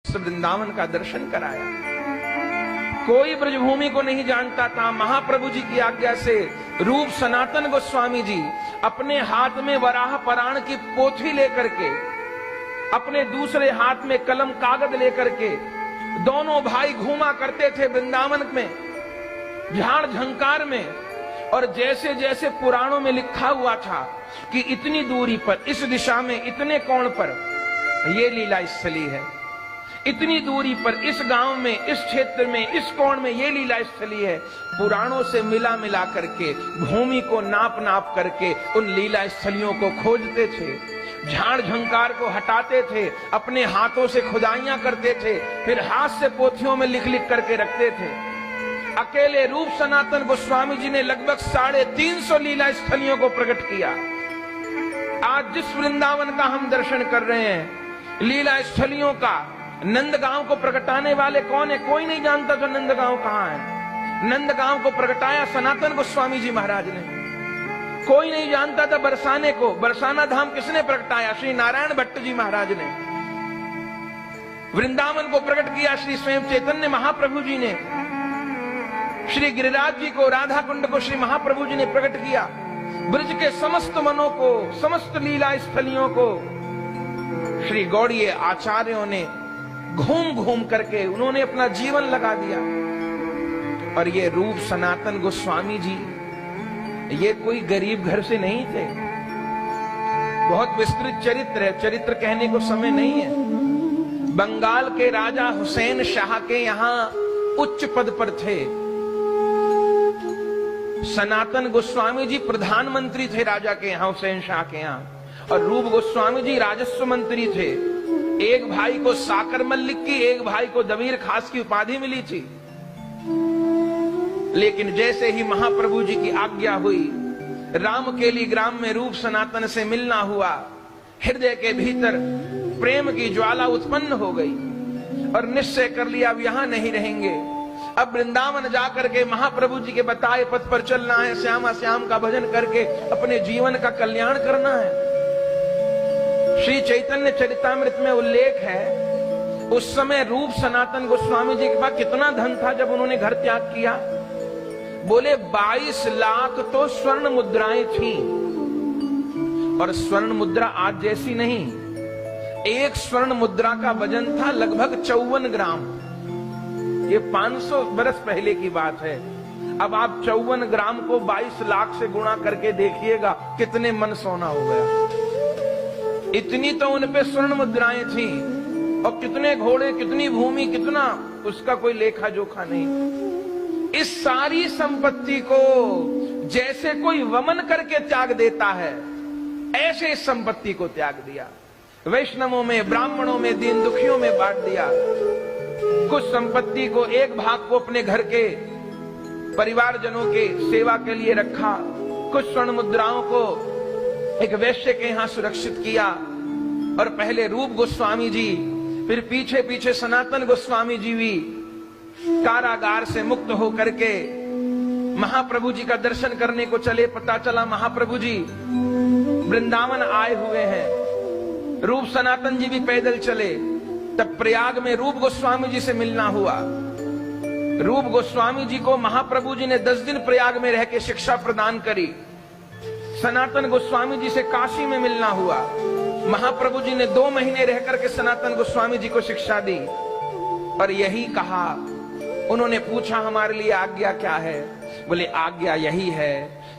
वृंदावन का दर्शन कराया। कोई ब्रजभूमि को नहीं जानता था। महाप्रभु जी की आज्ञा से रूप सनातन गोस्वामी जी अपने हाथ में वराह पुराण की पोथी लेकर के, अपने दूसरे हाथ में कलम कागज लेकर के दोनों भाई घूमा करते थे वृंदावन में, झाड़ झंकार में। और जैसे जैसे पुराणों में लिखा हुआ था कि इतनी दूरी पर, इस दिशा में, इतने कोण पर ये लीला स्थली है, इतनी दूरी पर, इस गांव में, इस क्षेत्र में, इस कोण में ये लीला स्थली है, पुराणों से मिला मिला करके, भूमि को नाप नाप करके उन लीला स्थलियों को खोजते थे, झाड़ झंकार को हटाते थे, अपने हाथों से खुदाइयां करते थे, फिर हाथ से पोथियों में लिख लिख करके रखते थे। अकेले रूप सनातन गोस्वामी जी ने लगभग 350 लीला स्थलियों को प्रकट किया। आज जिस वृंदावन का हम दर्शन कर रहे हैं, लीला स्थलियों का, नंदगांव को प्रकटाने वाले कौन है? कोई नहीं जानता तो नंदगांव कहां है। नंदगांव को प्रकटाया सनातन गोस्वामी जी महाराज ने। कोई नहीं जानता था बरसाने को, बरसाना धाम किसने प्रकटाया? श्री नारायण भट्ट जी महाराज ने। वृंदावन को प्रकट किया श्री स्वयं चैतन्य महाप्रभु जी ने। श्री गिरिराज जी को, राधा कुंड को श्री महाप्रभु जी ने प्रकट किया। ब्रज के समस्त मनों को, समस्त लीला स्थलियों को श्री गौड़ीय आचार्यों ने घूम घूम करके उन्होंने अपना जीवन लगा दिया। और ये रूप सनातन गोस्वामी जी ये कोई गरीब घर से नहीं थे। बहुत विस्तृत चरित्र है, चरित्र कहने को समय नहीं है। बंगाल के राजा हुसैन शाह के यहां उच्च पद पर थे। सनातन गोस्वामी जी प्रधानमंत्री थे राजा के यहां, हुसैन शाह के यहां, और रूप गोस्वामी जी राजस्व मंत्री थे। एक भाई को साकर मल्लिक की, एक भाई को दबीर खास की उपाधि मिली थी। लेकिन जैसे ही महाप्रभु जी की आज्ञा हुई, रामकेली ग्राम में रूप सनातन से मिलना हुआ, हृदय के भीतर प्रेम की ज्वाला उत्पन्न हो गई और निश्चय कर लिया अब यहां नहीं रहेंगे। अब वृंदावन जाकर के महाप्रभु जी के बताए पथ पर चलना है, श्यामा श्याम का भजन करके अपने जीवन का कल्याण करना है। श्री चैतन्य चरितामृत में उल्लेख है, उस समय रूप सनातन गोस्वामी जी के पास कितना धन था जब उन्होंने घर त्याग किया? बोले 22 लाख तो स्वर्ण मुद्राएं थी। और स्वर्ण मुद्रा आज जैसी नहीं, एक स्वर्ण मुद्रा का वजन था लगभग 54 ग्राम। ये 500 बरस पहले की बात है। अब आप 54 ग्राम को 22 लाख से गुणा करके देखिएगा कितने मन सोना हो गया। इतनी तो उन पे स्वर्ण मुद्राएं थी, और कितने घोड़े, कितनी भूमि, कितना, उसका कोई लेखा जोखा नहीं। इस सारी संपत्ति को जैसे कोई वमन करके त्याग देता है, ऐसे इस संपत्ति को त्याग दिया। वैष्णवों में, ब्राह्मणों में, दीन दुखियों में बांट दिया। कुछ संपत्ति को, एक भाग को अपने घर के परिवारजनों के सेवा के लिए रखा, कुछ स्वर्ण मुद्राओं को एक वैश्य के यहां सुरक्षित किया। और पहले रूप गोस्वामी जी, फिर पीछे पीछे सनातन गोस्वामी जी भी कारागार से मुक्त होकर के महाप्रभु जी का दर्शन करने को चले। पता चला महाप्रभु जी वृंदावन आए हुए हैं। रूप सनातन जी भी पैदल चले। तब प्रयाग में रूप गोस्वामी जी से मिलना हुआ। रूप गोस्वामी जी को महाप्रभु जी ने 10 दिन प्रयाग में रह के शिक्षा प्रदान करी। सनातन गोस्वामी जी से काशी में मिलना हुआ। महाप्रभु जी ने 2 महीने रह करके सनातन गोस्वामी जी को शिक्षा दी। और यही कहा, उन्होंने पूछा हमारे लिए आज्ञा क्या है? बोले आज्ञा यही है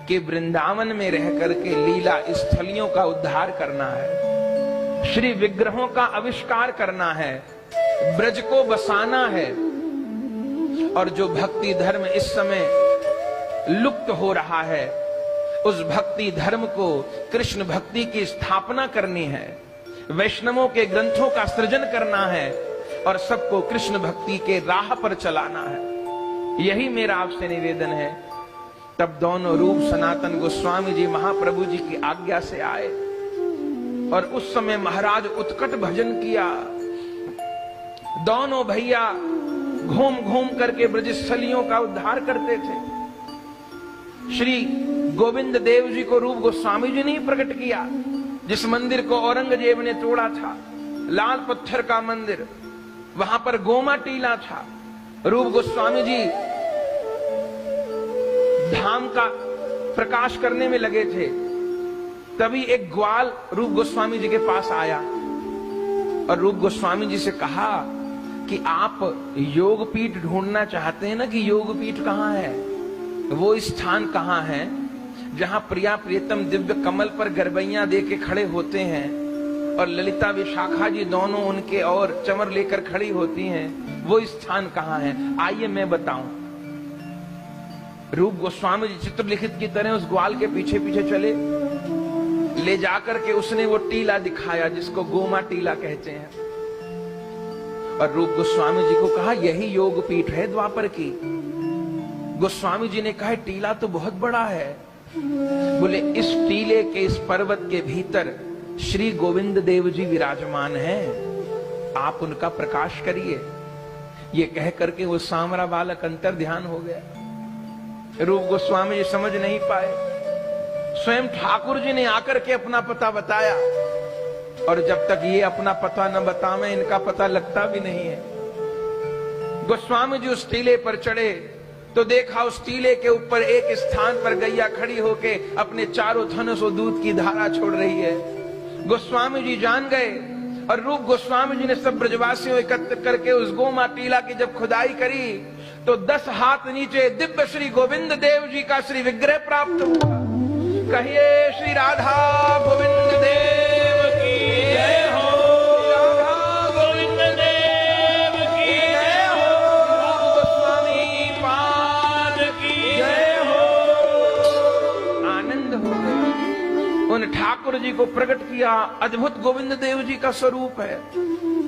कि वृंदावन में रह करके लीला स्थलियों का उद्धार करना है, श्री विग्रहों का आविष्कार करना है, ब्रज को बसाना है। और जो भक्ति धर्म इस समय लुप्त हो रहा है, उस भक्ति धर्म को, कृष्ण भक्ति की स्थापना करनी है, वैष्णवों के ग्रंथों का सृजन करना है और सबको कृष्ण भक्ति के राह पर चलाना है। यही मेरा आपसे निवेदन है। तब दोनों रूप सनातन गोस्वामी जी महाप्रभु जी की आज्ञा से आए और उस समय महाराज उत्कट भजन किया। दोनों भैया घूम घूम करके ब्रजस्थलियों का उद्धार करते थे। श्री गोविंद देव जी को रूप गोस्वामी जी ने ही प्रकट किया, जिस मंदिर को औरंगजेब ने तोड़ा था, लाल पत्थर का मंदिर। वहां पर गोमा टीला था। रूप गोस्वामी जी धाम का प्रकाश करने में लगे थे, तभी एक ग्वाल रूप गोस्वामी जी के पास आया और रूप गोस्वामी जी से कहा कि आप योगपीठ ढूंढना चाहते हैं ना, कि योगपीठ कहाँ है, वो स्थान कहाँ है जहां प्रिया प्रियतम दिव्य कमल पर गरबैया दे के खड़े होते हैं और ललिता विशाखा जी दोनों उनके और चमर लेकर खड़ी होती हैं, वो स्थान कहाँ है, आइए मैं बताऊं। रूप गोस्वामी जी चित्रलिखित की तरह उस ग्वाल के पीछे पीछे चले, ले जाकर के उसने वो टीला दिखाया जिसको गोमा टीला कहते हैं, और रूप गोस्वामी जी को कहा यही योग पीठ है द्वापर की। गोस्वामी जी ने कहा टीला तो बहुत बड़ा है। बोले इस टीले के, इस पर्वत के भीतर श्री गोविंद देव जी विराजमान हैं, आप उनका प्रकाश करिए। ये कह करके वो सांवरा बालक अंतर ध्यान हो गया। रूप गोस्वामी जी समझ नहीं पाए। स्वयं ठाकुर जी ने आकर के अपना पता बताया, और जब तक ये अपना पता न बतावें इनका पता लगता भी नहीं है। गोस्वामी जी उस टीले पर चढ़े तो देखा उस टीले के ऊपर एक स्थान पर गैया खड़ी होके अपने चारों थनों दूध की धारा छोड़ रही है। गोस्वामी जी जान गए, और रूप गोस्वामी जी ने सब ब्रजवासियों एकत्र करके उस गोमा टीला की जब खुदाई करी तो 10 हाथ नीचे दिव्य श्री गोविंद देव जी का श्री विग्रह प्राप्त हुआ। कहिए श्री राधा गोविंद देव की जय हो, राधा गोविंद देव की जय हो, गोस्वामी पाद की जय हो। आनंद हो गया। उन ठाकुर जी को प्रकट किया, अद्भुत गोविंद देव जी का स्वरूप है,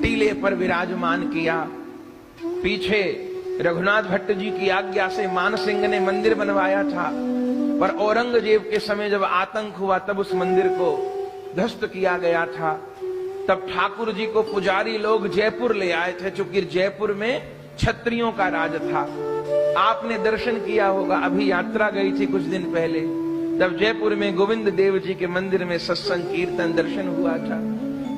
टीले पर विराजमान किया। पीछे रघुनाथ भट्ट जी की आज्ञा से मान सिंह ने मंदिर बनवाया था, पर औरंगजेब के समय जब आतंक हुआ तब उस मंदिर को ध्वस्त किया गया था। तब ठाकुर जी को पुजारी लोग जयपुर ले आए थे, चूंकि जयपुर में क्षत्रियों का राज था। आपने दर्शन किया होगा, अभी यात्रा गई थी कुछ दिन पहले, तब जयपुर में गोविंद देव जी के मंदिर में सत्संग कीर्तन दर्शन हुआ था।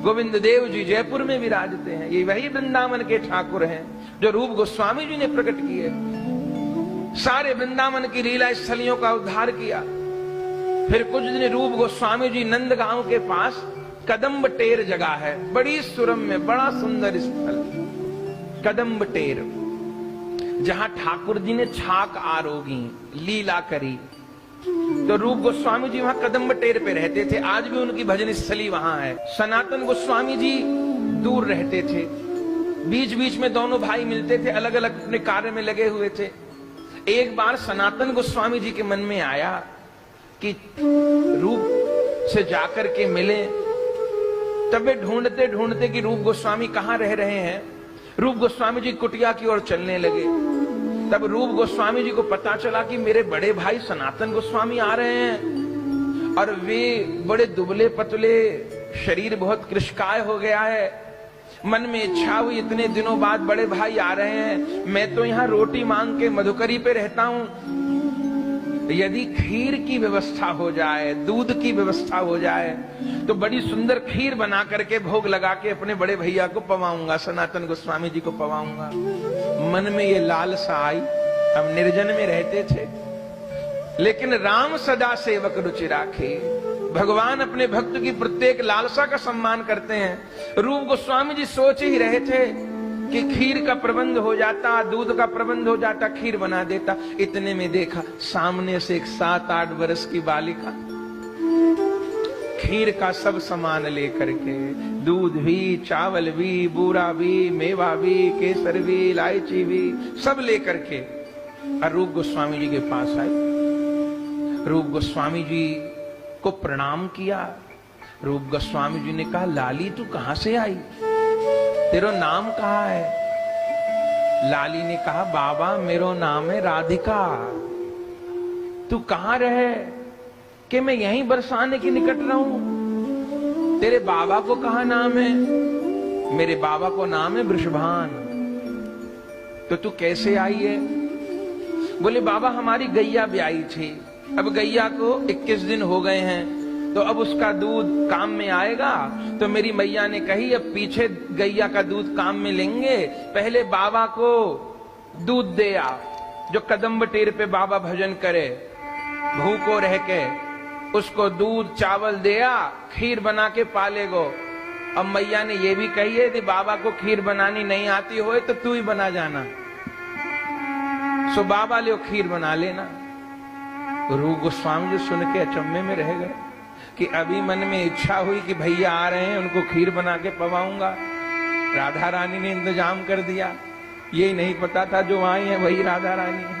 गोविंद देव जी जयपुर में विराजते हैं। ये वही वृंदावन के ठाकुर हैं जो रूप गोस्वामी जी ने प्रकट किए। सारे वृंदावन की लीला स्थलियों का उद्धार किया। फिर कुछ दिन रूप गोस्वामी जी नंदगांव के पास कदम्ब टेर जगह है, बड़ी सुरम्य बड़ा सुंदर स्थल कदम्ब टेर, जहां ठाकुर जी ने छाक आरोगी लीला करी। तो रूप गोस्वामी जी वहां कदम्ब टेर पे रहते थे। आज भी उनकी भजन स्थली वहां है। सनातन गोस्वामी जी दूर रहते थे, बीच बीच में दोनों भाई मिलते थे, अलग अलग अपने कार्य में लगे हुए थे। एक बार सनातन गोस्वामी जी के मन में आया कि रूप से जाकर के मिले। तब वे ढूंढते ढूंढते कि रूप गोस्वामी कहाँ रह रहे हैं, रूप गोस्वामी जी कुटिया की ओर चलने लगे। तब रूप गोस्वामी जी को पता चला कि मेरे बड़े भाई सनातन गोस्वामी आ रहे हैं, और वे बड़े दुबले पतले, शरीर बहुत कृशकाय हो गया है। मन में इच्छा हुई इतने दिनों बाद बड़े भाई आ रहे हैं, मैं तो यहाँ रोटी मांग के मधुकरी पे रहता हूँ, यदि खीर की व्यवस्था हो जाए, दूध की व्यवस्था हो जाए तो बड़ी सुंदर खीर बना करके भोग लगा के अपने बड़े भैया को पवाऊंगा, सनातन गोस्वामी जी को पवाऊंगा। मन में ये लालसा आई। हम निर्जन में रहते थे, लेकिन राम सदा सेवक रुचि राखे। भगवान अपने भक्त की प्रत्येक लालसा का सम्मान करते हैं। रूप गोस्वामी जी सोच ही रहे थे कि खीर का प्रबंध हो जाता, दूध का प्रबंध हो जाता, खीर बना देता। इतने में देखा सामने से एक 7-8 वर्ष की बालिका खीर का सब सामान लेकर के, दूध भी, चावल भी, बूरा भी, मेवा भी, केसर भी, इलायची भी, सब लेकर के और रूप गोस्वामी जी के पास आई। रूप गोस्वामी जी को प्रणाम किया। रूप गोस्वामी जी ने कहा, लाली तू कहां से आई, तेरा नाम कहा है? लाली ने कहा, बाबा मेरा नाम है राधिका। तू कहां रहे? कि मैं यहीं बरसाने के निकट रहूं। तेरे बाबा को कहा नाम है? मेरे बाबा को नाम है वृषभान। तो तू कैसे आई है? बोले बाबा हमारी गैया ब्याई थी, अब गैया को 21 दिन हो गए हैं, तो अब उसका दूध काम में आएगा। तो मेरी मैया ने कही अब पीछे गैया का दूध काम में लेंगे, पहले बाबा को दूध दे आ। जो कदम्ब टेर पे बाबा भजन करे, भूखो रह के उसको दूध चावल दे आ, खीर बना के पालेगो। अब मैया ने ये भी कही है कि बाबा को खीर बनानी नहीं आती होए तो तू ही बना जाना। सो बाबा ले खीर बना लेना। रूप गोस्वामी जी सुन के अचंभे में रह गए कि अभी मन में इच्छा हुई कि भैया आ रहे हैं, उनको खीर बना के पवाऊंगा। राधा रानी ने इंतजाम कर दिया। यही नहीं पता था जो आई है वही राधा रानी है।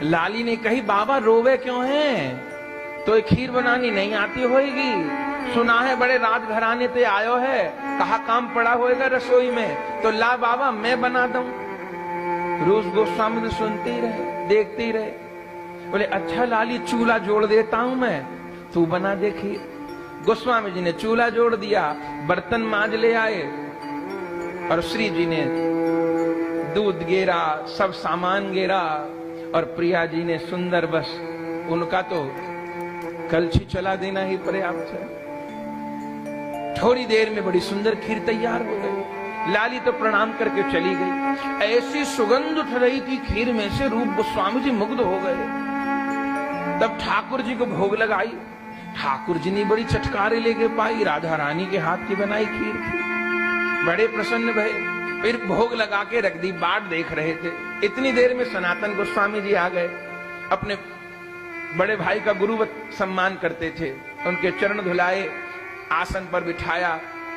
लाली ने कही बाबा रोवे क्यों हैं? तो खीर बनानी नहीं आती होगी, सुना है बड़े राजघराने पे आयो है, कहा काम पड़ा होएगा रसोई में, तो ला बाबा मैं बना दूं। रूप गोस्वामी तो सुनते ही रहे, देखते ही रहे। बोले अच्छा लाली चूल्हा जोड़ देता हूं मैं, तू बना दे खीर। गोस्वामी जी ने चूल्हा जोड़ दिया, बर्तन मांज ले आए और श्री जी ने दूध गेरा, सब सामान गेरा और प्रिया जी ने सुंदर, बस उनका तो कलछी चला देना ही पर्याप्त है। थोड़ी देर में बड़ी सुंदर खीर तैयार हो गई। लाली तो प्रणाम करके चली गई। ऐसी सुगंध उठ रही थी खीर में से, रूप गोस्वामी जी मुग्ध हो गए। तब ठाकुर जी को भोग लगाई। ठाकुर जी ने बड़ी चटकारे लेके पाई, राधा रानी के हाथ की बनाई खीर थी। बड़े प्रसन्न भये। फिर भोग लगा के रख दी, बाट देख रहे थे। इतनी देर में सनातन गोस्वामी जी आ गए। अपने बड़े भाई का गुरुवत सम्मान करते थे, उनके चरण धुलाए, आसन पर बिठाया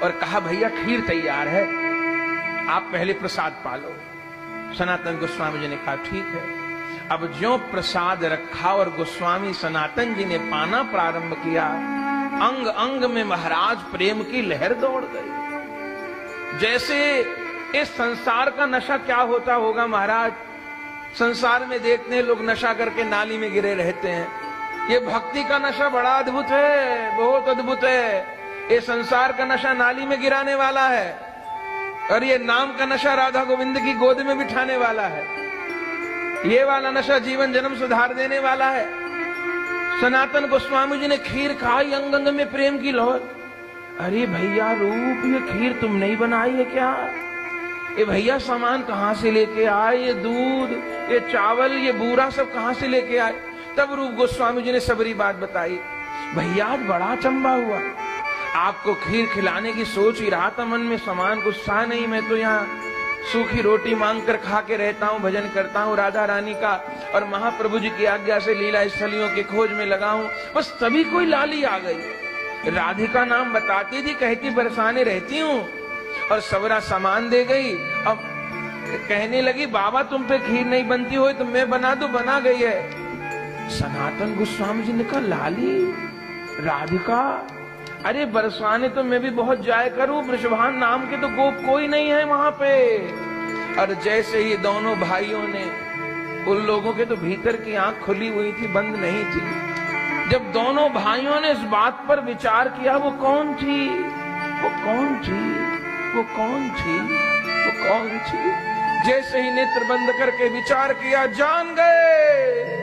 और कहा भैया खीर तैयार है, आप पहले प्रसाद पालो। सनातन गोस्वामी जी ने कहा ठीक है। अब ज्यों प्रसाद रखा और गोस्वामी सनातन जी ने पाना प्रारंभ किया, अंग अंग में महाराज प्रेम की लहर दौड़ गई। जैसे इस संसार का नशा क्या होता होगा महाराज, संसार में देखते हैं लोग नशा करके नाली में गिरे रहते हैं। ये भक्ति का नशा बड़ा अद्भुत है, बहुत अद्भुत है। ये संसार का नशा नाली में गिराने वाला है और ये नाम का नशा राधा गोविंद की गोद में बिठाने वाला है। ये वाला नशा जीवन जन्म सुधार देने वाला है। सनातन गोस्वामी जी ने खीर खाई, अंग अंग में प्रेम की लहर। अरे भैया रूप, ये खीर तुम नहीं बनाई है क्या? ये भैया सामान कहां से लेके आए? ये दूध, ये चावल, ये बूरा सब कहां से लेके आए? तब रूप गोस्वामी जी ने सबरी बात बताई। भैया आज बड़ा अचंभा हुआ, आपको खीर खिलाने की सोच ही रहा था, मन में सामान कुछ था नहीं। मैं तो यहाँ सूखी रोटी मांग कर खा के रहता हूँ, भजन करता हूँ राधा रानी का और महाप्रभु जी की आज्ञा से लीला स्थलियों की खोज में लगा हूँ। बस तभी कोई लाली आ गई, राधिका नाम बताती थी, कहती बरसाने रहती हूँ और सबरा सामान दे गई। अब कहने लगी बाबा तुम पे खीर नहीं बनती हो तो मैं बना दूं, बना गई है। सनातन गोस्वामी जी ने कहा लाली, राधिका, अरे बरसाने तो मैं भी बहुत जाया करूं, वृषभान नाम के तो गोप कोई नहीं है वहां पे। और जैसे ही दोनों भाइयों ने, उन लोगों के तो भीतर की आंख खुली हुई थी, बंद नहीं थी। जब दोनों भाइयों ने इस बात पर विचार किया, वो कौन थी, वो कौन थी, वो कौन थी, वो कौन थी, जैसे ही नेत्र बंद करके विचार किया, जान गए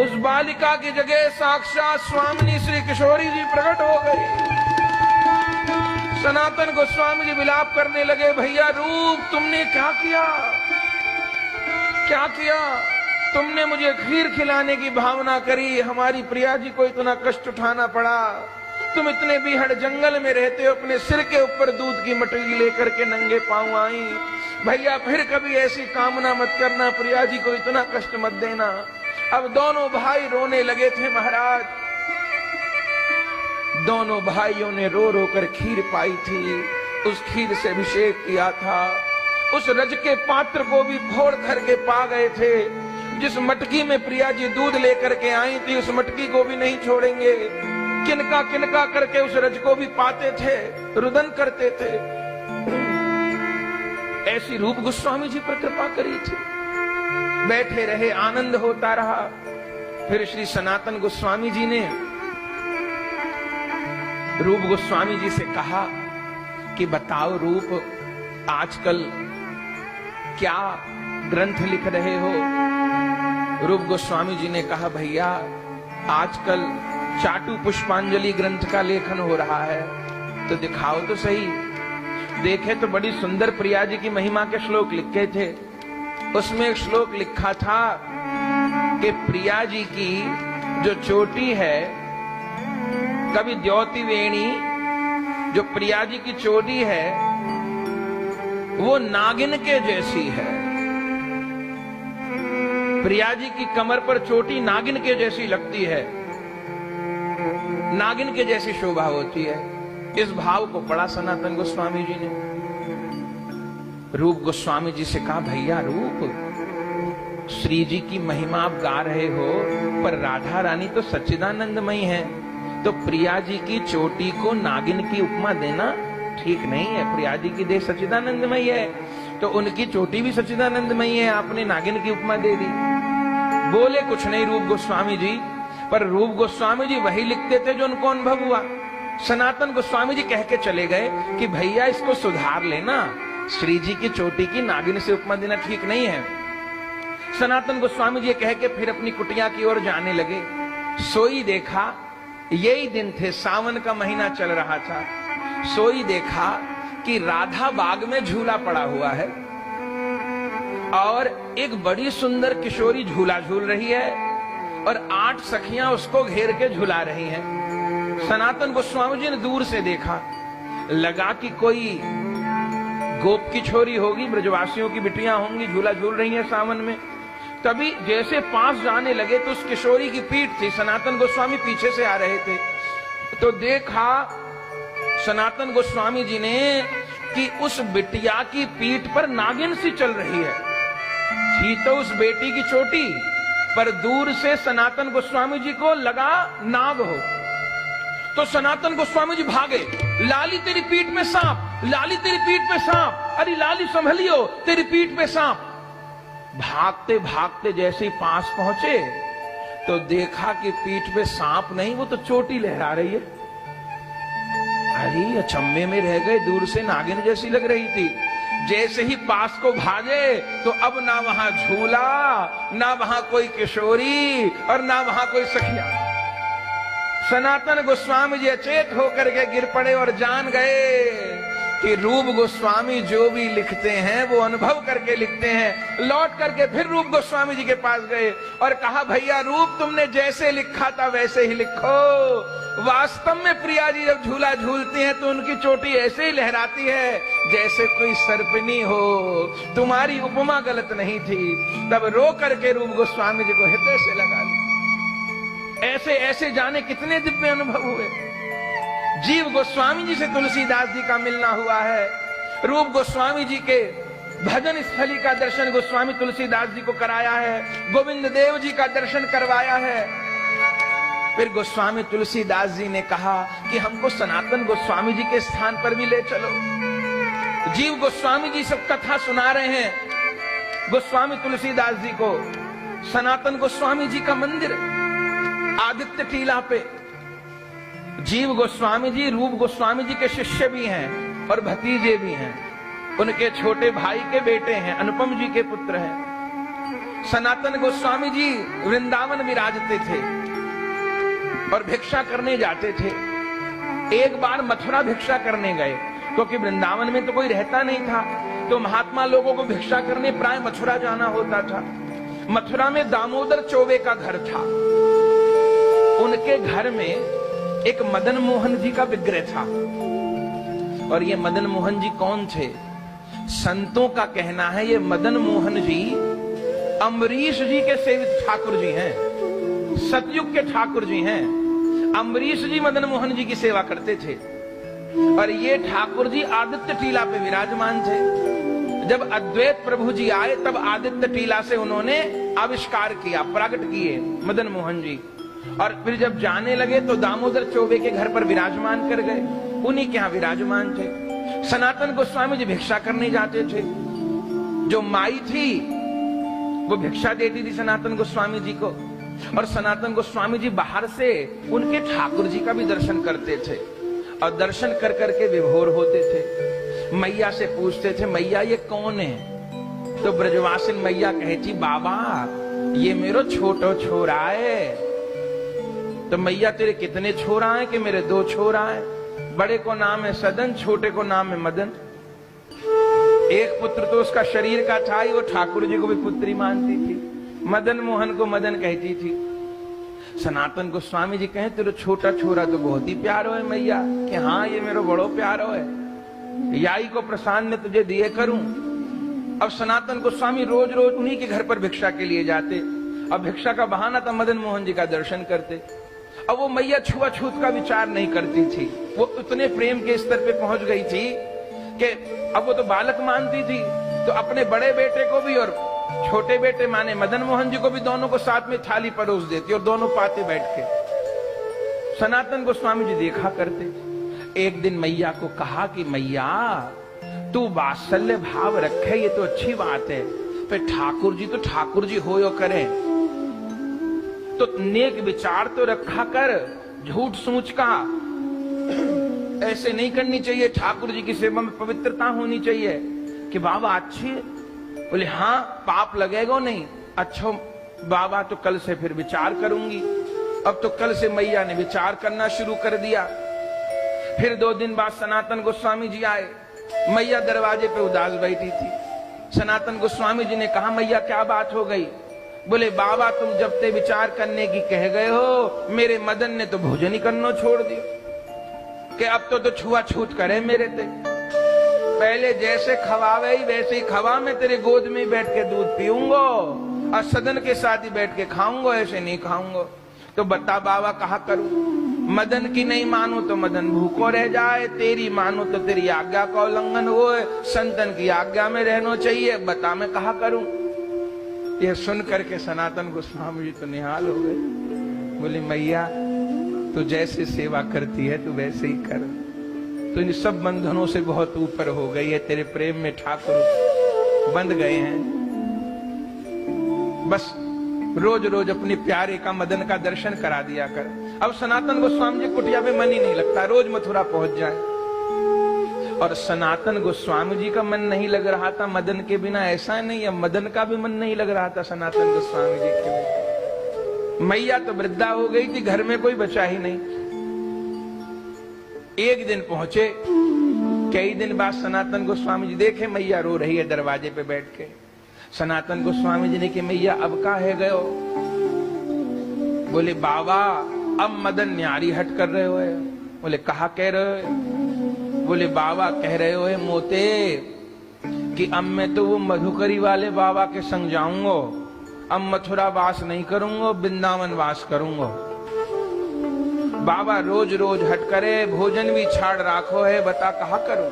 उस बालिका की जगह साक्षात स्वामिनी श्री किशोरी जी प्रकट हो गई। सनातन गोस्वामी जी विलाप करने लगे, भैया रूप तुमने क्या किया, क्या किया? तुमने मुझे खीर खिलाने की भावना करी, हमारी प्रिया जी को इतना कष्ट उठाना पड़ा। तुम इतने बीहड़ जंगल में रहते हो, अपने सिर के ऊपर दूध की मटकी लेकर के नंगे पांव आई। भैया फिर कभी ऐसी कामना मत करना, प्रिया जी को इतना कष्ट मत देना। अब दोनों भाई रोने लगे थे महाराज। दोनों भाइयों ने रो रो कर खीर पाई थी, उस खीर से अभिषेक किया था। उस रज के पात्र को भी फोड़ करके पा गए थे। जिस मटकी में प्रिया जी दूध लेकर के आई थी, उस मटकी को भी नहीं छोड़ेंगे। किनका किनका करके उस रज को भी पाते थे, रुदन करते थे। ऐसी रूप गोस्वामी जी पर कृपा करी थी। बैठे रहे, आनंद होता रहा। फिर श्री सनातन गोस्वामी जी ने रूप गोस्वामी जी से कहा कि बताओ रूप, आजकल क्या ग्रंथ लिख रहे हो? रूप गोस्वामी जी ने कहा भैया आजकल चाटू पुष्पांजलि ग्रंथ का लेखन हो रहा है, तो दिखाओ तो सही। देखे तो बड़ी सुंदर प्रिया जी की महिमा के श्लोक लिखे थे। उसमें एक श्लोक लिखा था कि प्रिया जी की जो चोटी है, कवि द्योति वेणी, जो प्रिया जी की चोटी है वो नागिन के जैसी है। प्रिया जी की कमर पर चोटी नागिन के जैसी लगती है, नागिन के जैसी शोभा होती है। इस भाव को पढ़ा सनातन गोस्वामी जी ने। रूप गोस्वामी जी से कहा, भैया रूप, श्री जी की महिमा आप गा रहे हो, पर राधा रानी तो सच्चिदानंदमयी है, तो प्रिया जी की चोटी को नागिन की उपमा देना ठीक नहीं है। प्रिया जी की देह सच्चिदानंदमयी है, तो उनकी चोटी भी सच्चिदानंदमयी है, आपने नागिन की उपमा दे दी। बोले कुछ नहीं रूप गोस्वामी जी, पर रूप गोस्वामी जी वही लिखते थे जो उनको अनुभव हुआ। सनातन गोस्वामी जी कह के चले गए कि भैया इसको सुधार लेना, श्री जी की चोटी की नागिन से उपमा देना ठीक नहीं है। सनातन गोस्वामी जी कह के फिर अपनी कुटिया की ओर जाने लगे। सोई देखा, यही दिन थे, सावन का महीना चल रहा था। सोई देखा कि राधा बाग में झूला पड़ा हुआ है और एक बड़ी सुंदर किशोरी झूला झूल रही है और 8 सखियां उसको घेर के झूला रही हैं। सनातन गोस्वामी जी ने दूर से देखा, लगा कि कोई गोप की छोरी होगी, ब्रजवासियों की बिटियां होंगी, झूला झूल रही हैं सावन में। तभी जैसे पास जाने लगे तो उस किशोरी की पीठ थी, सनातन गोस्वामी पीछे से आ रहे थे, तो देखा सनातन गोस्वामी जी ने कि उस बिटिया की पीठ पर नागिन सी चल रही है। थी तो उस बेटी की चोटी, पर दूर से सनातन गोस्वामी जी को लगा नाग हो। तो सनातन गोस्वामी जी भागे, लाली तेरी पीठ में सांप, लाली तेरी पीठ पे सांप, अरे लाली संभलियो तेरी पीठ पे सांप। भागते भागते जैसे ही पास पहुंचे तो देखा कि पीठ पे सांप नहीं, वो तो चोटी लहरा रही है। अरे अचंभे में रह गए, दूर से नागिन जैसी लग रही थी। जैसे ही पास को भागे तो अब ना वहां झूला, ना वहां कोई किशोरी और ना वहां कोई सखिया। सनातन गोस्वामी जी अचेत होकर के गिर पड़े और जान गए कि रूप गोस्वामी जो भी लिखते हैं वो अनुभव करके लिखते हैं। लौट करके फिर रूप गोस्वामी जी के पास गए और कहा, भैया रूप तुमने जैसे लिखा था वैसे ही लिखो। वास्तव में प्रिया जी जब झूला झूलती हैं तो उनकी चोटी ऐसे ही लहराती है जैसे कोई सर्पिनी हो। तुम्हारी उपमा गलत नहीं थी। तब रो करके रूप गोस्वामी जी को हृदय से लगा लिया। ऐसे ऐसे जाने कितने दिव्य अनुभव हुए। जीव गोस्वामी जी से तुलसीदास जी का मिलना हुआ है। रूप गोस्वामी जी के भजन स्थली का दर्शन गोस्वामी तुलसीदास जी को कराया है। गोविंद देव जी का दर्शन करवाया है। फिर गोस्वामी तुलसीदास जी ने कहा कि हमको सनातन गोस्वामी जी के स्थान पर भी ले चलो। जीव गोस्वामी जी सब कथा सुना रहे हैं गोस्वामी तुलसीदास जी को। सनातन गोस्वामी जी का मंदिर आदित्य टीला पे। जीव गोस्वामी जी रूप गोस्वामी जी के शिष्य भी हैं और भतीजे भी हैं। उनके छोटे भाई के बेटे हैं, अनुपम जी के पुत्र हैं। सनातन गोस्वामी जी वृंदावन विराजते थे और भिक्षा करने जाते थे। एक बार मथुरा भिक्षा करने गए क्योंकि वृंदावन में तो कोई रहता नहीं था, तो महात्मा लोगों को भिक्षा करने प्राय मथुरा जाना होता था। मथुरा में दामोदर चौबे का घर था। उनके घर में एक मदन मोहन जी का विग्रह था। और ये मदन मोहन जी कौन थे? संतों का कहना है ये मदन मोहन जी अम्बरीश जी के सेवित ठाकुर जी हैं, सतयुग के ठाकुर जी हैं। अम्बरीश जी मदन मोहन जी की सेवा करते थे और ये ठाकुर जी आदित्य टीला पे विराजमान थे। जब अद्वैत प्रभु जी आए तब आदित्य टीला से उन्होंने आविष्कार किया, प्रकट किए मदन मोहन जी। और फिर जब जाने लगे तो दामोदर चौबे के घर पर विराजमान कर गए, उन्हीं के यहां विराजमान थे। सनातन गोस्वामी जी भिक्षा करने जाते थे। जो माई थी वो भिक्षा देती थी सनातन गोस्वामी जी को, और सनातन गोस्वामी जी बाहर से उनके ठाकुर जी का भी दर्शन करते थे और दर्शन कर करके विभोर होते थे। मैया से पूछते थे, मैया ये कौन है? तो ब्रजवासिन मैया कहती, बाबा ये मेरो छोटो छोरा है। तो मैया तेरे कितने छोरा हैं? कि मेरे 2 छोरा हैं। बड़े को नाम है सदन, छोटे को नाम है मदन। एक पुत्र तो उसका शरीर का था ही, वो ठाकुर जी को भी पुत्री मानती थी, मदन मोहन को मदन कहती थी। सनातन गोस्वामी जी कहें तेरे छोटा छोरा तो बहुत ही प्यारो है मैया। कि हाँ ये मेरा बड़ो प्यारो है, याई को प्रसाद ने तुझे दिए करूं। अब सनातन गोस्वामी रोज रोज उन्हीं के घर पर भिक्षा के लिए जाते। अब भिक्षा का बहाना था मदन मोहन जी का दर्शन करते। अब वो मैया छुआछूत का विचार नहीं करती थी, वो उतने प्रेम के स्तर पे पहुंच गई थी कि अब वो तो बालक मानती थी, तो अपने बड़े बेटे को भी और छोटे बेटे माने मदन मोहन जी को भी, दोनों को साथ में थाली परोस देती और दोनों पाते बैठ के। सनातन गोस्वामी जी देखा करते। एक दिन मैया को कहा कि मैया तू वात्सल्य भाव रखे, ये तो अच्छी बात है, फिर ठाकुर जी तो ठाकुर जी होयो करे, तो नेक विचार तो रखा कर, झूठ सूच का ऐसे नहीं करनी चाहिए। ठाकुर जी की सेवा में पवित्रता होनी चाहिए। कि बाबा अच्छी? बोले हाँ, पाप लगेगा नहीं। अच्छा बाबा, तो कल से फिर विचार करूंगी। अब तो कल से मैया ने विचार करना शुरू कर दिया। फिर 2 दिन बाद सनातन गोस्वामी जी आए। मैया दरवाजे पे उदास बैठी थी। सनातन गोस्वामी जी ने कहा मैया क्या बात हो गई? बोले बाबा तुम जब ते विचार करने की कह गए हो, मेरे मदन ने तो भोजन ही करना छोड़ दिया। कि अब तो छुआछूत करे मेरे ते, पहले जैसे खवावे ही वैसे ही खवा, मैं तेरे गोद में बैठ के दूध पीऊंगा और सदन के साथ ही बैठ के खाऊंगा, ऐसे नहीं खाऊंगा। तो बता बाबा कहा करूं? मदन की नहीं मानो तो मदन भूखो रह जाए, तेरी मानो तो तेरी आज्ञा का उल्लंघन हो, संतन की आज्ञा में रहना चाहिए, बता मैं कहा करूं? ये सुन करके सनातन गोस्वामी जी तो निहाल हो गए। बोली मैया तू जैसे सेवा करती है तू वैसे ही कर, तो इन सब बंधनों से बहुत ऊपर हो गई है, तेरे प्रेम में ठाकुर बंध गए हैं। बस रोज रोज अपने प्यारे का मदन का दर्शन करा दिया कर। अब सनातन गोस्वामी जी कुटिया में मन ही नहीं लगता, रोज मथुरा पहुंच जाए। और सनातन गोस्वामी जी का मन नहीं लग रहा था मदन के बिना, ऐसा नहीं है, मदन का भी मन नहीं लग रहा था सनातन गोस्वामी जी के बिना। मैया तो वृद्धा हो गई थी, घर में कोई बचा ही नहीं। एक दिन पहुंचे, कई दिन बाद सनातन गोस्वामी जी देखे मैया रो रही है दरवाजे पे बैठ के। सनातन गोस्वामी जी ने कि मैया अब का है गयो? बोले बाबा अब मदन न्यारी हट कर रहे हो। बोले कहा कह रहे हो? बोले बाबा कह रहे हो मोते कि अब मैं तो वो मधुकरी वाले बाबा के संग जाऊंगा, अब मथुरा वास नहीं करूंगा, वृंदावन वास करूंगा। बाबा रोज रोज हट करे, भोजन भी छाड़ राखो है, बता कहा करूं?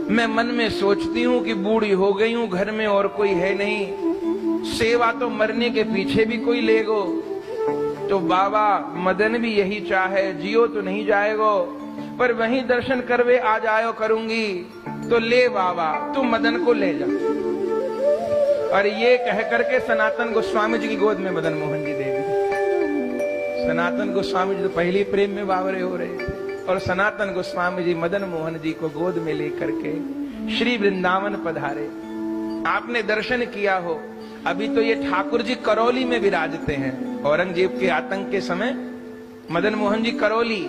मैं मन में सोचती हूँ कि बूढ़ी हो गई हूँ, घर में और कोई है नहीं, सेवा तो मरने के पीछे भी कोई लेगो। तो बाबा मदन भी यही चाहे, जियो तो नहीं जाएगो, पर वहीं दर्शन करवे आ जायो करूंगी। तो ले बाबा तू मदन को ले जा। और ये कह करके सनातन गोस्वामी जी की गोद में मदन मोहन जी दे दी। सनातन गोस्वामी जी तो पहले प्रेम में बावरे हो रहे थे, और सनातन गोस्वामी जी मदन मोहन जी को गोद में लेकर के श्री वृंदावन पधारे। आपने दर्शन किया हो, अभी तो ये ठाकुर जी करौली में विराजते हैं। औरंगजेब के आतंक के समय मदन मोहन जी करौली,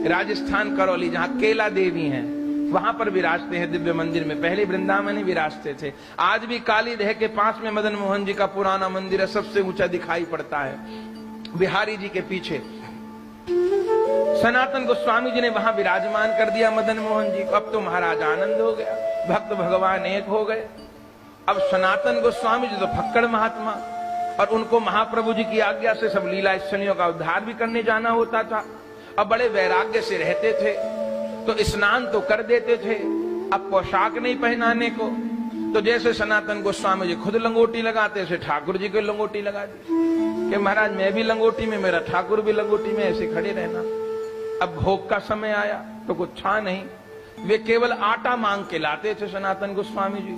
राजस्थान करौली, जहां केला देवी हैं, वहां पर विराजते हैं दिव्य मंदिर में। पहले वृंदावन ही विराजते थे। आज भी काली देह के पास में मदन मोहन जी का पुराना मंदिर है, सबसे ऊंचा दिखाई पड़ता है, बिहारी जी के पीछे। सनातन गोस्वामी जी ने वहां विराजमान कर दिया मदन मोहन जी को। अब तो महाराज आनंद हो गया, भक्त भगवान एक हो गए। अब सनातन गोस्वामी जी तो फक्कड़ महात्मा, और उनको महाप्रभु जी की आज्ञा से सब लीला स्थलियों का उद्धार भी करने जाना होता था। अब बड़े वैराग्य से रहते थे, तो स्नान तो कर देते थे, अब पोशाक नहीं पहनाने को। तो जैसे सनातन गोस्वामी जी खुद लंगोटी लगाते, ऐसे ठाकुर जी को लंगोटी लगा दी कि महाराज मैं भी लंगोटी में, मेरा ठाकुर भी लंगोटी में, ऐसे खड़े रहना। अब भोग का समय आया तो कुछ था नहीं, वे केवल आटा मांग के लाते थे सनातन गोस्वामी जी,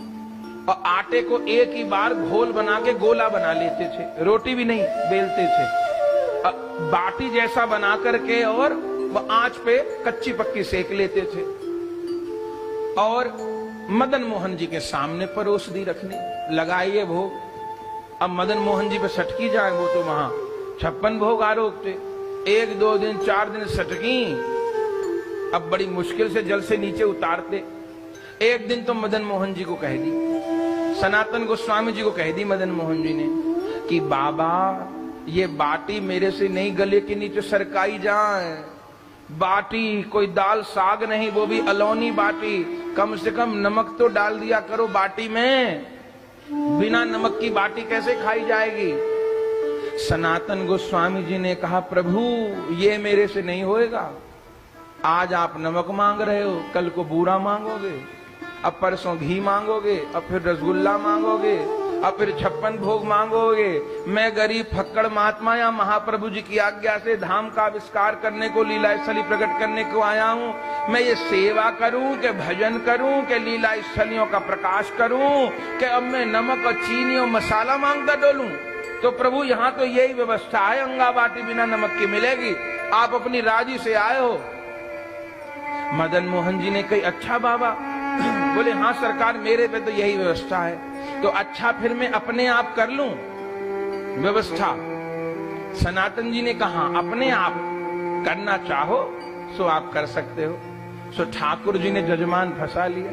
और आटे को एक ही बार घोल बना के गोला बना लेते थे, रोटी भी नहीं बेलते थे, बाटी जैसा बना करके, और वो आंच पे कच्ची पक्की सेक लेते थे, और मदन मोहन जी के सामने परोस दी रखनी, लगाइए भोग। अब मदन मोहन जी पे सटकी जाए, वो तो वहां 56 भोग आरोप थे। 1 2 दिन 4 दिन सटकी, अब बड़ी मुश्किल से जल से नीचे उतारते। एक दिन तो मदन मोहन जी को कह दी, सनातन गोस्वामी जी को कह दी मदन मोहन जी ने कि बाबा ये बाटी मेरे से नहीं गले के नीचे सरकाई जाए। बाटी कोई दाल साग नहीं, वो भी अलौनी बाटी, कम से कम नमक तो डाल दिया करो बाटी में, बिना नमक की बाटी कैसे खाई जाएगी। सनातन गोस्वामी जी ने कहा प्रभु ये मेरे से नहीं होएगा। आज आप नमक मांग रहे हो, कल को बूरा मांगोगे, अब परसों घी मांगोगे, अब फिर रसगुल्ला मांगोगे, अब फिर 56 भोग मांगोगे। मैं गरीब फक्कड़ महात्मा या महाप्रभु जी की आज्ञा से धाम का आविष्कार करने को, लीला स्थली प्रकट करने को आया हूँ। मैं ये सेवा करूं कि भजन करूं कि लीला स्थलियों का प्रकाश करूं कि अब मैं नमक और चीनी और मसाला मांगता डोलूं। तो प्रभु यहाँ तो यही व्यवस्था है, अंगा बाटी बिना नमक की मिलेगी, आप अपनी राजी से आए हो। मदन मोहन जी ने कही अच्छा बाबा, बोले हाँ सरकार मेरे पे तो यही व्यवस्था है, तो अच्छा फिर मैं अपने आप कर लूं व्यवस्था। सनातन जी ने कहा अपने आप करना चाहो सो आप कर सकते हो। सो ठाकुर जी ने जजमान फंसा लिया।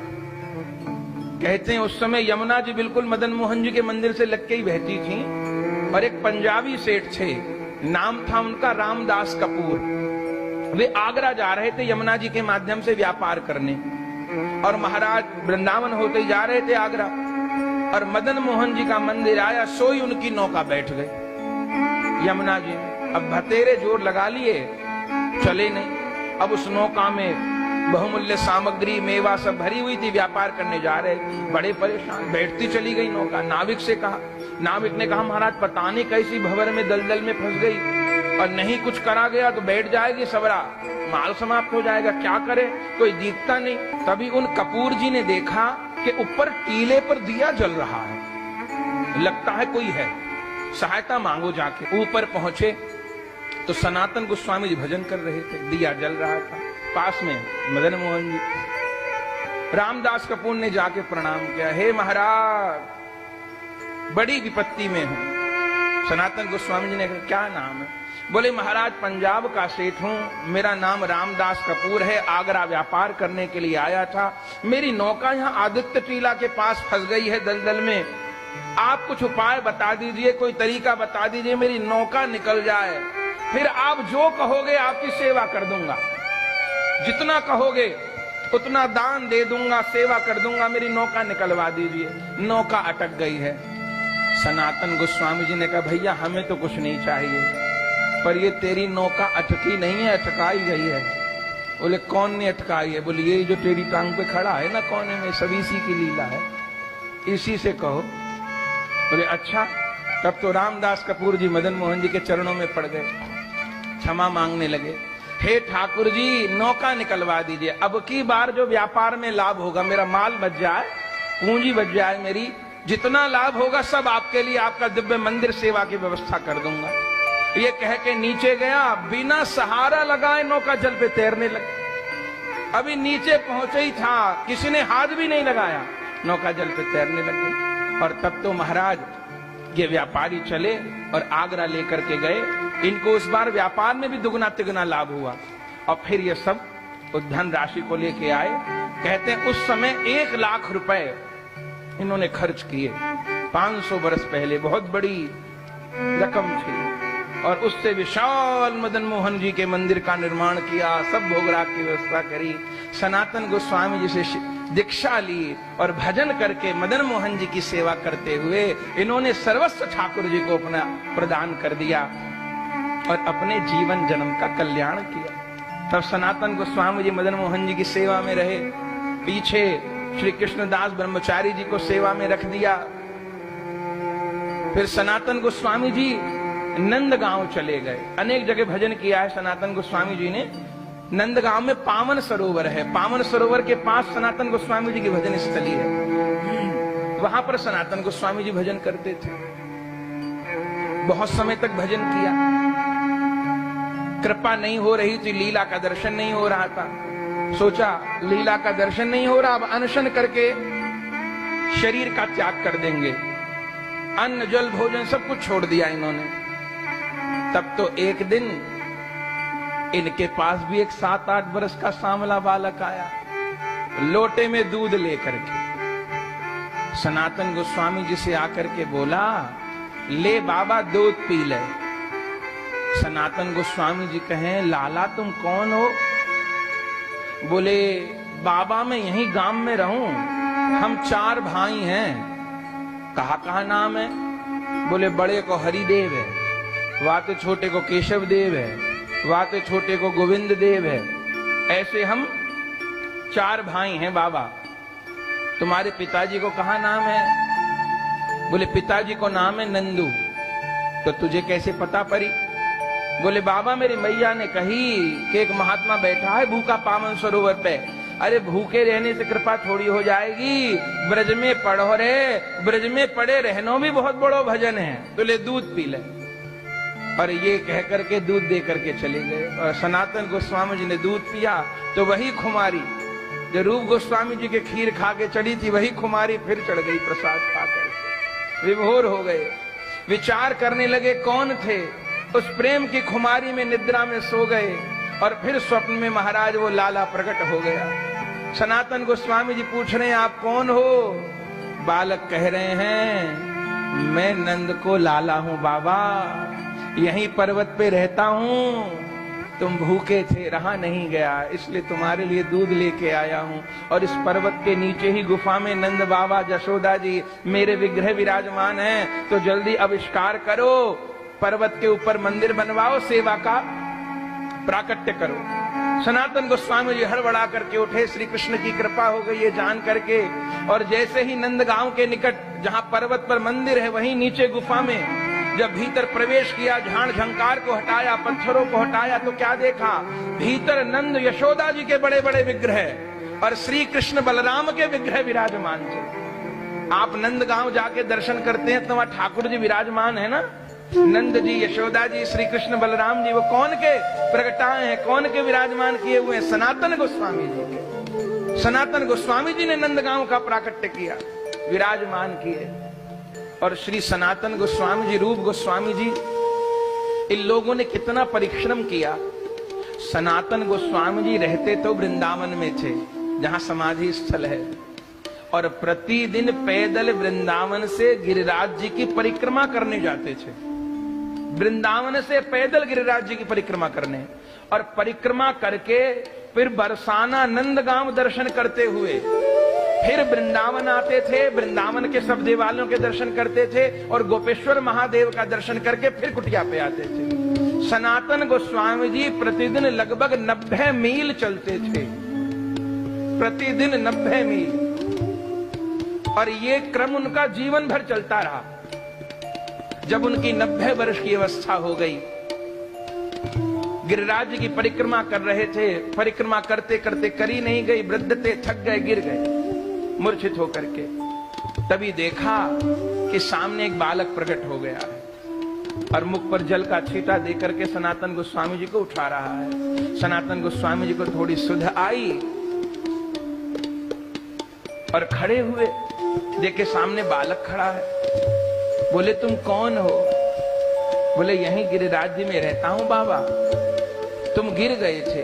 कहते हैं उस समय यमुना जी बिल्कुल मदन मोहन जी के मंदिर से लग के ही बहती थी, और एक पंजाबी सेठ थे, नाम था उनका रामदास कपूर। वे आगरा जा रहे थे यमुना जी के माध्यम से व्यापार करने, और महाराज वृंदावन होते ही जा रहे थे आगरा, और मदन मोहन जी का मंदिर आया, सोई उनकी नौका बैठ गई यमुना जी। अब भतेरे जोर लगा लिए, चले नहीं। अब उस नौका में बहुमूल्य सामग्री मेवा सब भरी हुई थी, व्यापार करने जा रहे, बड़े परेशान। बैठती चली गई नौका। नाविक से कहा, नाविक ने कहा महाराज पता नहीं कैसी भंवर में दलदल में फंस गई, और नहीं कुछ करा गया तो बैठ जाएगी सबरा, माल समाप्त हो जाएगा, क्या करे, कोई दिखता नहीं। तभी उन कपूर जी ने देखा कि ऊपर टीले पर दिया जल रहा है, लगता है कोई है, सहायता मांगो जाके। ऊपर पहुंचे तो सनातन गोस्वामी जी भजन कर रहे थे, दिया जल रहा था, पास में मदन मोहन जी। रामदास कपूर ने जाके प्रणाम किया, हे महाराज बड़ी विपत्ति में हूं। सनातन गोस्वामी जी ने कहा क्या नाम है? बोले महाराज पंजाब का सेठ हूं, मेरा नाम रामदास कपूर है, आगरा व्यापार करने के लिए आया था, मेरी नौका यहाँ आदित्य टीला के पास फंस गई है दलदल में, आप कुछ उपाय बता दीजिए, कोई तरीका बता दीजिए मेरी नौका निकल जाए, फिर आप जो कहोगे आपकी सेवा कर दूंगा, जितना कहोगे उतना दान दे दूंगा, सेवा कर दूंगा, मेरी नौका निकलवा दीजिए। नौका अटक गई है। सनातन गोस्वामी जी ने कहा भैया हमें तो कुछ नहीं चाहिए, पर ये तेरी नौका अटकी नहीं है, अटकाई गई है। बोले कौन ने अटकाई है? बोले ये जो तेरी टांग पे खड़ा है ना कोने में, सब इसी की लीला है, इसी से कहो। बोले अच्छा। तब तो रामदास कपूर जी मदन मोहन जी के चरणों में पड़ गए, क्षमा मांगने लगे, हे ठाकुर जी नौका निकलवा दीजिए, अब की बार जो व्यापार में लाभ होगा, मेरा माल बच जाए, पूंजी बच जाए मेरी, जितना लाभ होगा सब आपके लिए, आपका दिव्य मंदिर सेवा की व्यवस्था कर दूंगा। ये कह के नीचे गया, बिना सहारा लगाए नौका जल पे तैरने लगी। अभी नीचे पहुंचे ही था, किसी ने हाथ भी नहीं लगाया, नौका जल पे तैरने लगी। और तब तो महाराज ये व्यापारी चले और आगरा लेकर के गए, इनको उस बार व्यापार में भी दुगना तिगुना लाभ हुआ, और फिर ये सब उस धन राशि को लेके आए। कहते हैं उस समय 1 लाख रुपए इन्होंने खर्च किए, 500 वर्ष पहले, बहुत बड़ी रकम थी। और उससे विशाल मदन मोहन जी के मंदिर का निर्माण किया, सब भोगराग की व्यवस्था करी, सनातन गोस्वामी जी से दीक्षा ली, और भजन करके मदन मोहन जी की सेवा करते हुए इन्होंने सर्वस्व ठाकुर जी को अपना प्रदान कर दिया और अपने जीवन जन्म का कल्याण किया। तब सनातन गोस्वामी जी मदन मोहन जी की सेवा में रहे, पीछे श्री कृष्णदास ब्रह्मचारी जी को सेवा में रख दिया। फिर सनातन गोस्वामी जी नंदगांव चले गए, अनेक जगह भजन किया है सनातन गोस्वामी जी ने। नंदगांव में पावन सरोवर है, पावन सरोवर के पास सनातन गोस्वामी जी की भजन स्थली है, वहां पर सनातन गोस्वामी जी भजन करते थे, बहुत समय तक भजन किया। कृपा नहीं हो रही थी, लीला का दर्शन नहीं हो रहा था, सोचा लीला का दर्शन नहीं हो रहा, अब अनशन करके शरीर का त्याग कर देंगे, अन्न जल भोजन सब कुछ छोड़ दिया इन्होंने। तब तो एक दिन इनके पास भी एक 7-8 वर्ष का सांवला बालक आया, लोटे में दूध लेकर के। सनातन गोस्वामी जी से आकर के बोला, ले बाबा दूध पी ले। सनातन गोस्वामी जी कहें, लाला तुम कौन हो? बोले, बाबा मैं यहीं गांव में रहूं, हम 4 भाई हैं। कहा नाम है? बोले, बड़े को हरिदेव है, वहां तो छोटे को केशव देव है, वहां तो छोटे को गोविंद देव है। ऐसे हम 4 भाई हैं बाबा। तुम्हारे पिताजी को कहा नाम है? बोले, पिताजी को नाम है नंदू। तो तुझे कैसे पता परी? बोले, बाबा मेरी मैया ने कही कि एक महात्मा बैठा है भूखा पावन सरोवर पे। अरे भूखे रहने से कृपा थोड़ी हो जाएगी, ब्रज में पढ़ो रे, ब्रज में पड़े रहनो भी बहुत बड़ो भजन है, तो ले दूध पी ले। और ये कह करके दूध दे करके चले गए। और सनातन गोस्वामी जी ने दूध पिया तो वही खुमारी जो रूप गोस्वामी जी के खीर खा के चढ़ी थी, वही खुमारी फिर चढ़ गई प्रसाद खा करके। विभोर हो गए, विचार करने लगे कौन थे। उस प्रेम की खुमारी में निद्रा में सो गए और फिर स्वप्न में महाराज वो लाला प्रकट हो गया। सनातन गोस्वामी जी पूछ रहे हैं, आप कौन हो? बालक कह रहे हैं, मैं नंद को लाला हूं बाबा, यहीं पर्वत पे रहता हूं। तुम भूखे थे, रहा नहीं गया, इसलिए तुम्हारे लिए दूध लेके आया हूं। और इस पर्वत के नीचे ही गुफा में नंद बाबा जशोदा जी मेरे विग्रह विराजमान हैं, तो जल्दी आविष्कार करो, पर्वत के ऊपर मंदिर बनवाओ, सेवा का प्राकट्य करो। सनातन गोस्वामी जी हड़बड़ा करके उठे, श्री कृष्ण की कृपा हो गई ये जान करके। और जैसे ही नंदगांव के निकट जहां पर्वत पर मंदिर है, वहीं नीचे गुफा में जब भीतर प्रवेश किया, झाड़ झंकार को हटाया, पत्थरों को हटाया, तो क्या देखा? भीतर नंद यशोदा जी के बड़े बड़े विग्रह और श्री कृष्ण बलराम के विग्रह विराजमान थे। आप नंदगांव जाके दर्शन करते हैं तो वहां ठाकुर जी विराजमान है ना, नंद जी, यशोदा जी, श्री कृष्ण बलराम जी। वो कौन के प्रगटाए हैं, कौन के विराजमान किए हुए हैं? सनातन गोस्वामी जी के। सनातन गोस्वामी जी ने नंदगांव का प्राकट्य किया, विराजमान किए। और श्री सनातन गोस्वामी जी, रूप गोस्वामी जी, इन लोगों ने कितना परिश्रम किया। सनातन गोस्वामी जी रहते तो वृंदावन में थे, जहां समाधि स्थल है, और प्रतिदिन पैदल वृंदावन से गिरिराज जी की परिक्रमा करने जाते थे। वृंदावन से पैदल गिरिराज जी की परिक्रमा करने, और परिक्रमा करके फिर बरसाना नंदगांव दर्शन करते हुए फिर वृंदावन आते थे, वृंदावन के सब देवालयों के दर्शन करते थे, और गोपेश्वर महादेव का दर्शन करके फिर कुटिया पे आते थे। सनातन गोस्वामी जी प्रतिदिन लगभग 90 मील चलते थे, प्रतिदिन 90 मील। और ये क्रम उनका जीवन भर चलता रहा। जब उनकी 90 वर्ष की अवस्था हो गई, गिरिराज जी की परिक्रमा कर रहे थे, परिक्रमा करते करते करी नहीं गई, वृद्ध थे, थक गए, गिर गए मूर्छित होकर के। तभी देखा कि सामने एक बालक प्रकट हो गया है और मुख पर जल का छींटा देकर के सनातन गोस्वामी जी को उठा रहा है। सनातन गोस्वामी जी को थोड़ी सुध आई और खड़े हुए, देखे सामने बालक खड़ा है। बोले, तुम कौन हो? बोले, यहीं गिरिराज जी में रहता हूं बाबा, तुम गिर गए थे।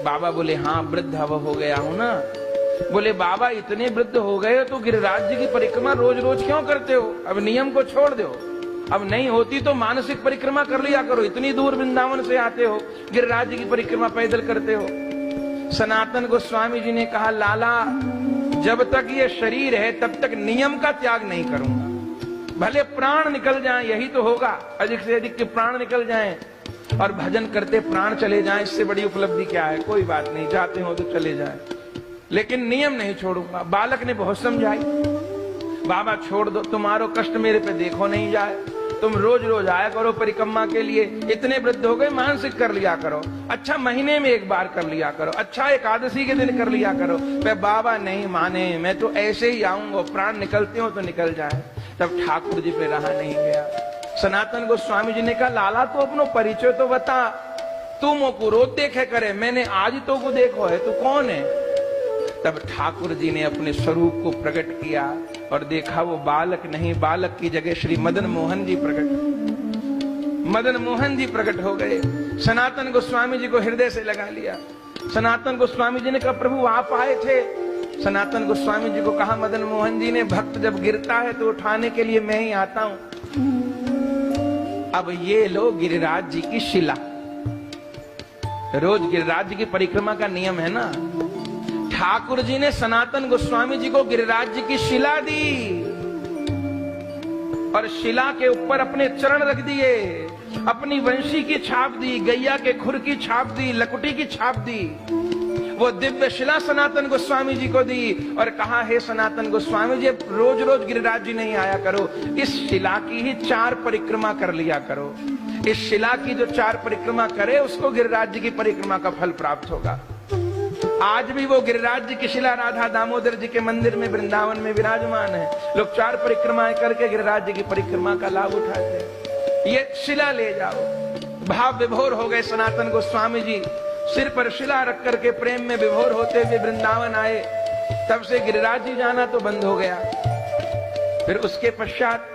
बाबा बोले, हाँ वृद्ध हो गया हूं ना। बोले, बाबा इतने वृद्ध हो गए हो तो गिरिराज जी की परिक्रमा रोज रोज क्यों करते हो? अब नियम को छोड़ दो, अब नहीं होती तो मानसिक परिक्रमा कर लिया करो, इतनी दूर वृंदावन से आते हो, गिरिराज जी की परिक्रमा पैदल करते हो। सनातन गोस्वामी जी ने कहा, लाला जब तक ये शरीर है तब तक नियम का त्याग नहीं करूंगा, भले प्राण निकल जाएं, यही तो होगा, अधिक से अधिक के प्राण निकल जाएं और भजन करते प्राण चले जाएं, इससे बड़ी उपलब्धि क्या है? कोई बात नहीं, जाते हो तो चले जाएं, लेकिन नियम नहीं छोड़ूंगा। बालक ने बहुत समझाई, बाबा छोड़ दो, तुम्हारो कष्ट मेरे पे देखो नहीं जाए, तुम रोज रोज आया करो परिक्रमा के लिए, इतने वृद्ध हो गए, मानसिक कर लिया करो, अच्छा महीने में एक बार कर लिया करो, अच्छा एकादशी के दिन कर लिया करो। पे बाबा नहीं माने, मैं तो ऐसे ही आऊंगा, प्राण निकलते हो तो निकल जाए। तब ठाकुर जी पे रहा नहीं गया। सनातन गोस्वामी जी ने कहा, लाला तो अपनो परिचय तो बता, तू मोको रोज देखे करे, मैंने आज तो को देखो है, तू कौन है? तब ठाकुर जी ने अपने स्वरूप को प्रकट किया और देखा वो बालक नहीं, बालक की जगह श्री मदन मोहन जी प्रकट, मदन मोहन जी प्रकट हो गए। सनातन गोस्वामी जी को हृदय से लगा लिया। सनातन गोस्वामी जी ने कहा, प्रभु आप आए थे? सनातन गोस्वामी जी को कहा, मदन मोहन जी ने, भक्त जब गिरता है तो उठाने के लिए मैं ही आता हूं। अब ये लो गिरिराज जी की शिला। रोज गिरिराज जी की परिक्रमा का नियम है ना। ठाकुर जी ने सनातन गोस्वामी जी को गिरिराज जी की शिला दी और शिला के ऊपर अपने चरण रख दिए, अपनी वंशी की छाप दी, गैया के खुर की छाप दी, लकुटी की छाप दी। वो दिव्य शिला सनातन गोस्वामी जी को दी और कहा, हे सनातन गोस्वामी जी, रोज रोज गिरिराज जी नहीं आया करो, इस शिला की ही 4 परिक्रमा कर लिया करो। इस शिला की जो 4 परिक्रमा करे उसको गिरिराज जी की परिक्रमा का फल प्राप्त होगा। आज भी वो गिरिराज जी की शिला राधा दामोदर जी के मंदिर में वृंदावन में विराजमान है। लोग 4 परिक्रमाएं करके गिरिराज जी की परिक्रमा का लाभ उठाते हैं। ये शिला ले जाओ। भाव विभोर हो गए सनातन गोस्वामी जी, सिर पर शिला रख करके प्रेम में विभोर होते हुए वृंदावन आए। तब से गिरिराज जी जाना तो बंद हो गया। फिर उसके पश्चात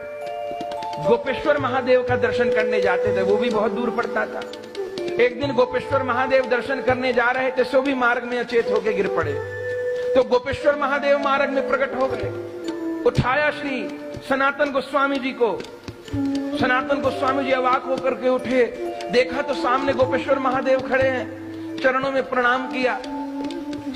गोपेश्वर महादेव का दर्शन करने जाते थे, वो भी बहुत दूर पड़ता था। एक दिन गोपेश्वर महादेव दर्शन करने जा रहे थे, सो भी मार्ग में अचेत होकर गिर पड़े। तो गोपेश्वर महादेव मार्ग में प्रकट हो गए। उठाया श्री सनातन गोस्वामी जी को। सनातन गोस्वामी जी अवाक होकर के उठे, देखा तो सामने गोपेश्वर महादेव खड़े हैं। चरणों में प्रणाम किया।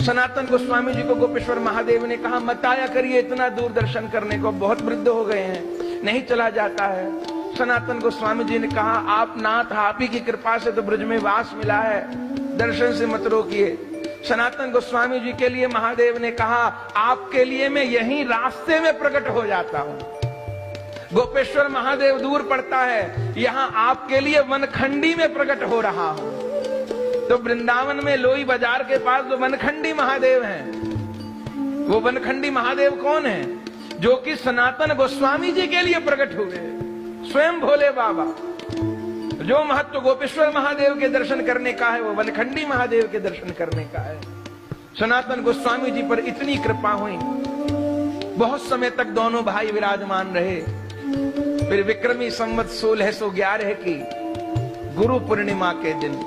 सनातन गोस्वामी जी को गोपेश्वर महादेव ने कहा, मत आया करिए इतना दूर दर्शन करने को, बहुत वृद्ध हो गए हैं, नहीं चला जाता है। सनातन गोस्वामी जी ने कहा, आप नाथ, आप ही की कृपा से तो ब्रज में वास मिला है, दर्शन से मत रोकिए। सनातन गोस्वामी जी के लिए महादेव ने कहा, आपके लिए मैं यहीं रास्ते में प्रकट हो जाता हूं। गोपेश्वर महादेव दूर पड़ता है, यहां आपके लिए वनखंडी में प्रकट हो रहा हूं। तो वृंदावन में लोई बाजार के पास जो वनखंडी महादेव हैं, वो वनखंडी महादेव कौन है? जो कि सनातन गोस्वामी जी के लिए प्रकट हुए, स्वयं भोले बाबा। जो महत्व गोपेश्वर महादेव के दर्शन करने का है, वो वनखंडी महादेव के दर्शन करने का है। सनातन गोस्वामी जी पर इतनी कृपा हुई, बहुत समय तक दोनों भाई विराजमान रहे। फिर विक्रमी संवत 1611 की गुरु पूर्णिमा के दिन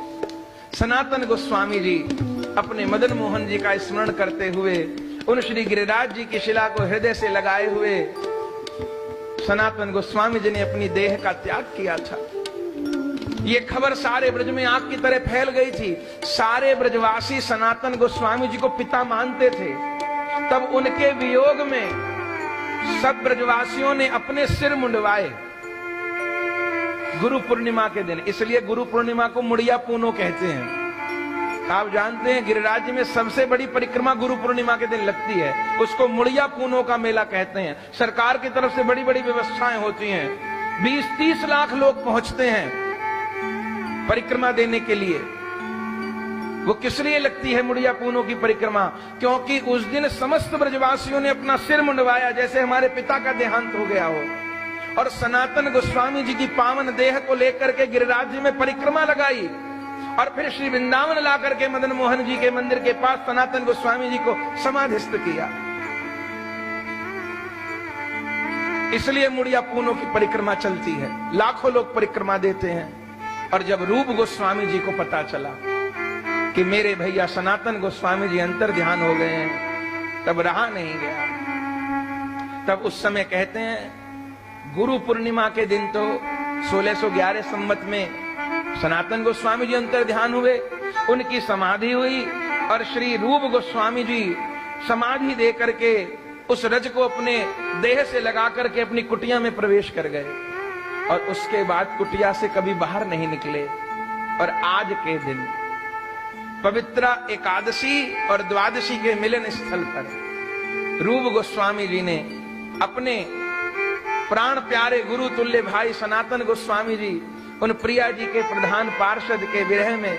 सनातन गोस्वामी जी अपने मदन मोहन जी का स्मरण करते हुए उन श्री गिरिराज जी की शिला को हृदय से लगाए हुए सनातन गोस्वामी जी ने अपनी देह का त्याग किया था। ये खबर सारे ब्रज में आग की तरह फैल गई थी। सारे ब्रजवासी सनातन गोस्वामी जी को पिता मानते थे। तब उनके वियोग में सब ब्रजवासियों ने अपने सिर मुंडवाए गुरु पूर्णिमा के दिन। इसलिए गुरु पूर्णिमा को मुड़िया पूनो कहते हैं। आप जानते हैं गिरिराज में सबसे बड़ी परिक्रमा गुरु पूर्णिमा के दिन लगती है, उसको मुड़िया पूनो का मेला कहते हैं। सरकार की तरफ से बड़ी बड़ी व्यवस्थाएं होती हैं, 20-30 लाख लोग पहुंचते हैं परिक्रमा देने के लिए। वो किस लिए लगती है मुड़िया पूनो की परिक्रमा? क्योंकि उस दिन समस्त ब्रजवासियों ने अपना सिर मुंडवाया, जैसे हमारे पिता का देहांत हो गया हो, और सनातन गोस्वामी जी की पावन देह को लेकर के गिरिराज जी में परिक्रमा लगाई और फिर श्री वृंदावन ला करके मदन मोहन जी के मंदिर के पास सनातन गोस्वामी जी को समाधिस्थ किया। इसलिए मुड़िया पूनो की परिक्रमा चलती है, लाखों लोग परिक्रमा देते हैं। और जब रूप गोस्वामी जी को पता चला कि मेरे भैया सनातन गोस्वामी जी अंतर ध्यान हो गए हैं, तब रहा नहीं गया। तब उस समय कहते हैं गुरु पूर्णिमा के दिन तो 1611 संवत में सनातन गोस्वामी जी अंतर ध्यान हुए, उनकी समाधि हुई और श्री रूप गोस्वामी जी समाधि दे करके उस रज को अपने देह से लगा करके अपनी कुटिया में प्रवेश कर गए और उसके बाद कुटिया से कभी बाहर नहीं निकले। और आज के दिन पवित्र एकादशी और द्वादशी के मिलन स्थल पर रूप गोस्वामी जी ने अपने प्राण प्यारे गुरु तुल्य भाई सनातन गोस्वामी जी उन प्रिया जी के प्रधान पार्षद के विरह में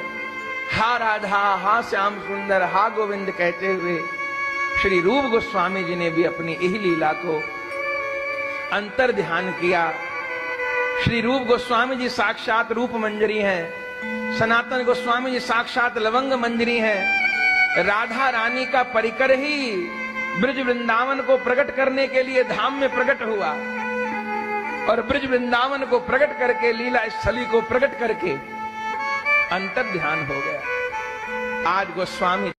हा राधा, हा श्याम सुंदर, हा गोविंद कहते हुए श्री रूप गोस्वामी जी ने भी अपनी यही लीला को अंतर ध्यान किया। श्री रूप गोस्वामी जी साक्षात रूप मंजरी हैं, सनातन गोस्वामी जी साक्षात लवंग मंजरी हैं। राधा रानी का परिकर ही ब्रज वृंदावन को प्रकट करने के लिए धाम में प्रकट हुआ और ब्रज वृंदावन को प्रकट करके, लीला स्थली को प्रकट करके अंतर ध्यान हो गया। आज गोस्वामी